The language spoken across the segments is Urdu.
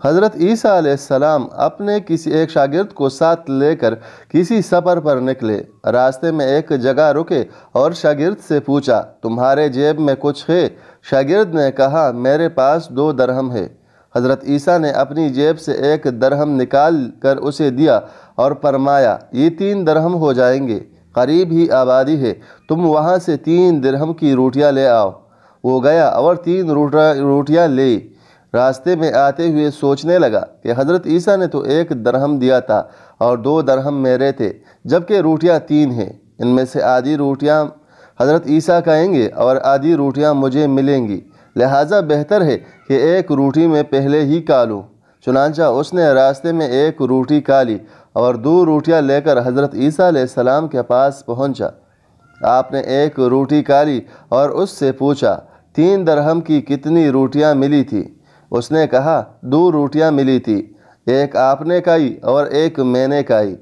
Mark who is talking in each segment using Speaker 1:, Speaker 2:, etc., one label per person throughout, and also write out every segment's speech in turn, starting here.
Speaker 1: حضرت عیسیٰ علیہ السلام اپنے کسی ایک شاگرد کو ساتھ لے کر کسی سفر پر نکلے۔ راستے میں ایک جگہ رکے اور شاگرد سے پوچھا، تمہارے جیب میں کچھ ہے؟ شاگرد نے کہا، میرے پاس 2 درہم ہے۔ حضرت عیسیٰ نے اپنی جیب سے 1 درہم نکال کر اسے دیا اور فرمایا، یہ 3 درہم ہو جائیں گے، قریب ہی آبادی ہے، تم وہاں سے 3 درہم کی روٹیاں لے آؤ۔ وہ گیا اور 3 روٹیاں لے۔ راستے میں آتے ہوئے سوچنے لگا کہ حضرت عیسیٰ نے تو 1 درہم دیا تھا اور 2 درہم میرے تھے، جبکہ روٹیاں 3 ہیں۔ ان میں سے آدھی روٹیاں حضرت عیسیٰ کھائیں گے اور آدھی روٹیاں مجھے ملیں گی، لہٰذا بہتر ہے کہ 1 روٹی میں پہلے ہی کھا لوں۔ چنانچہ اس نے راستے میں 1 روٹی کھا لی اور 2 روٹیاں لے کر حضرت عیسیٰ علیہ السلام کے پاس پہنچا۔ آپ نے 1 روٹی کھا لی اور اس سے پوچھا، 3 درہم کی کتنی روٹیاں ملی تھی؟ اس نے کہا، 2 روٹیاں ملی تھی، 1 آپ نے کھائی اور 1 میں نے کھائی۔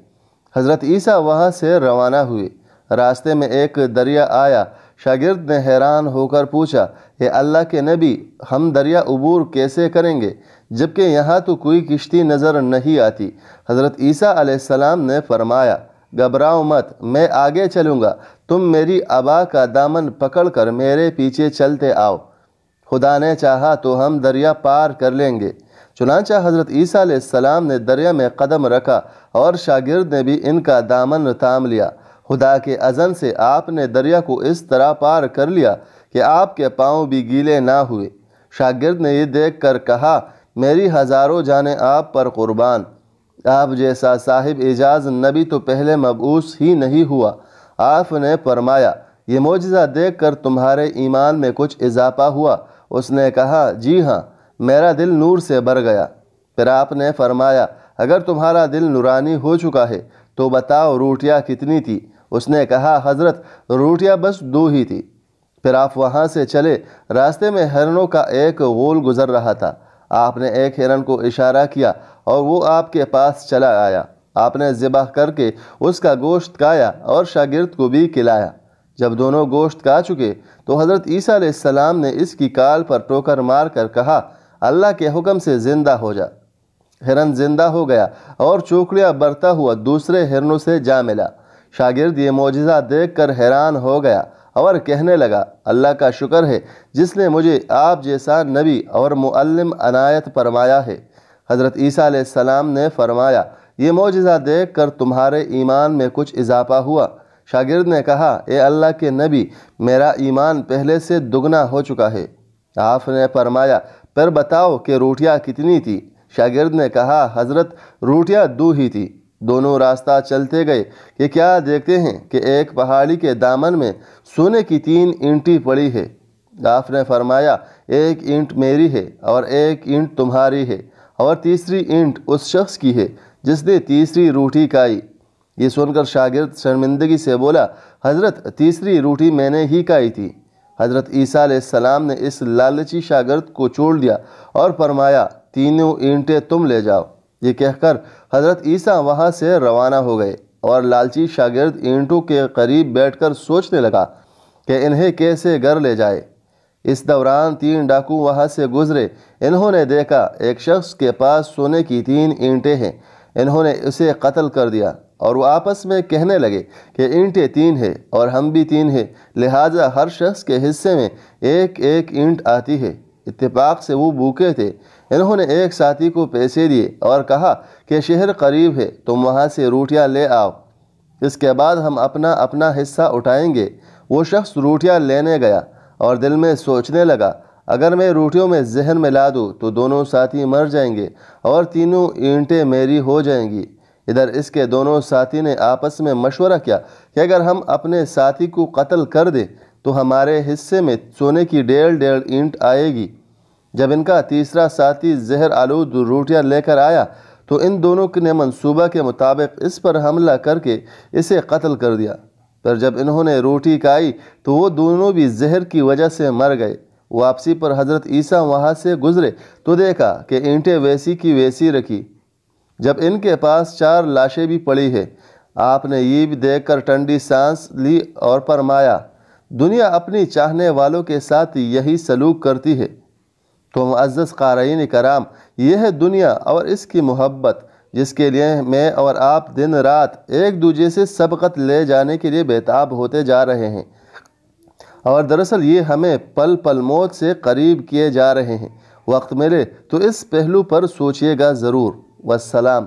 Speaker 1: حضرت عیسیٰ وہاں سے روانہ ہوئے۔ راستے میں ایک دریا آیا۔ شاگرد نے حیران ہو کر پوچھا، اے اللہ کے نبی، ہم دریا عبور کیسے کریں گے جبکہ یہاں تو کوئی کشتی نظر نہیں آتی؟ حضرت عیسیٰ علیہ السلام نے فرمایا، گھبراؤ مت، میں آگے چلوں گا، تم میری عبا کا دامن پکڑ کر میرے پیچھے چلتے آؤ، خدا نے چاہا تو ہم دریا پار کر لیں گے۔ چنانچہ حضرت عیسیٰ علیہ السلام نے دریا میں قدم رکھا اور شاگرد نے بھی ان کا دامن تھام لیا۔ خدا کے اذن سے آپ نے دریا کو اس طرح پار کر لیا کہ آپ کے پاؤں بھی گیلے نہ ہوئے۔ شاگرد نے یہ دیکھ کر کہا، میری ہزاروں جانیں آپ پر قربان، آپ جیسا صاحب اعجاز نبی تو پہلے مبعوث ہی نہیں ہوا۔ آپ نے فرمایا، یہ معجزہ دیکھ کر تمہارے ایمان میں کچھ اضافہ ہوا؟ اس نے کہا، جی ہاں، میرا دل نور سے بھر گیا۔ پھر آپ نے فرمایا، اگر تمہارا دل نورانی ہو چکا ہے تو بتاؤ روٹیاں کتنی تھی؟ اس نے کہا، حضرت روٹیاں بس 2 ہی تھی۔ پھر آپ وہاں سے چلے۔ راستے میں ہرنوں کا ایک غول گزر رہا تھا۔ آپ نے ایک ہرن کو اشارہ کیا اور وہ آپ کے پاس چلا آیا۔ آپ نے ذبح کر کے اس کا گوشت کھایا اور شاگرد کو بھی کھلایا۔ جب دونوں گوشت کھا چکے تو حضرت عیسیٰ علیہ السلام نے اس کی کال پر ٹوکر مار کر کہا، اللہ کے حکم سے زندہ ہو جا۔ ہرن زندہ ہو گیا اور چوکڑیاں برتا ہوا دوسرے ہرنوں سے جا ملا۔ شاگرد یہ معجزہ دیکھ کر حیران ہو گیا اور کہنے لگا، اللہ کا شکر ہے جس نے مجھے آپ جیسا نبی اور معلم عنایت فرمایا ہے۔ حضرت عیسیٰ علیہ السلام نے فرمایا، یہ معجزہ دیکھ کر تمہارے ایمان میں کچھ اضافہ ہوا؟ شاگرد نے کہا، اے اللہ کے نبی، میرا ایمان پہلے سے دگنا ہو چکا ہے۔ آپ نے فرمایا، پھر بتاؤ کہ روٹیاں کتنی تھی؟ شاگرد نے کہا، حضرت روٹیاں 2 ہی تھی۔ دونوں راستہ چلتے گئے کہ کیا دیکھتے ہیں کہ ایک پہاڑی کے دامن میں سونے کی 3 اینٹیں پڑی ہے۔ آپ نے فرمایا، 1 اینٹ میری ہے اور 1 اینٹ تمہاری ہے اور تیسری اینٹ اس شخص کی ہے جس نے تیسری روٹی کھائی۔ یہ سن کر شاگرد شرمندگی سے بولا، حضرت تیسری روٹی میں نے ہی کھائی تھی۔ حضرت عیسیٰ علیہ السلام نے اس لالچی شاگرد کو چھوڑ دیا اور فرمایا، 3 اینٹیں تم لے جاؤ۔ یہ کہہ کر حضرت عیسیٰ وہاں سے روانہ ہو گئے اور لالچی شاگرد اینٹوں کے قریب بیٹھ کر سوچنے لگا کہ انہیں کیسے گھر لے جائے۔ اس دوران 3 ڈاکو وہاں سے گزرے۔ انہوں نے دیکھا ایک شخص کے پاس سونے کی 3 اینٹیں ہیں۔ انہوں نے اسے قتل کر دیا اور وہ آپس میں کہنے لگے کہ اینٹیں 3 ہیں اور ہم بھی 3 ہیں، لہٰذا ہر شخص کے حصے میں 1 اینٹ آتی ہے۔ اتفاق سے وہ بھوکے تھے۔ انہوں نے ایک ساتھی کو پیسے دیے اور کہا کہ شہر قریب ہے، تم وہاں سے روٹیاں لے آؤ، اس کے بعد ہم اپنا اپنا حصہ اٹھائیں گے۔ وہ شخص روٹیاں لینے گیا اور دل میں سوچنے لگا، اگر میں روٹیوں میں زہر ملا دوں تو دونوں ساتھی مر جائیں گے اور 3 اینٹیں میری ہو جائیں گی۔ ادھر اس کے دونوں ساتھی نے آپس میں مشورہ کیا کہ اگر ہم اپنے ساتھی کو قتل کر دیں تو ہمارے حصے میں سونے کی 1.5 اینٹ آئے گی۔ جب ان کا تیسرا ساتھی زہر آلود روٹیاں لے کر آیا تو ان دونوں نے منصوبہ کے مطابق اس پر حملہ کر کے اسے قتل کر دیا۔ پھر جب انہوں نے روٹی کھائی تو وہ دونوں بھی زہر کی وجہ سے مر گئے۔ واپسی پر حضرت عیسیٰ وہاں سے گزرے تو دیکھا کہ اینٹیں ویسی کی ویسی رکھی۔ جب ان کے پاس 4 لاشیں بھی پڑی ہیں، آپ نے یہ بھی دیکھ کر ٹھنڈی سانس لی اور فرمایا، دنیا اپنی چاہنے والوں کے ساتھ یہی سلوک کرتی ہے۔ تو معزز قارئین کرام، یہ ہے دنیا اور اس کی محبت جس کے لیے میں اور آپ دن رات ایک دوسرے سے سبقت لے جانے کے لیے بےتاب ہوتے جا رہے ہیں، اور دراصل یہ ہمیں پل پل موت سے قریب کیے جا رہے ہیں۔ وقت ملے تو اس پہلو پر سوچئے گا ضرور۔ والسلام۔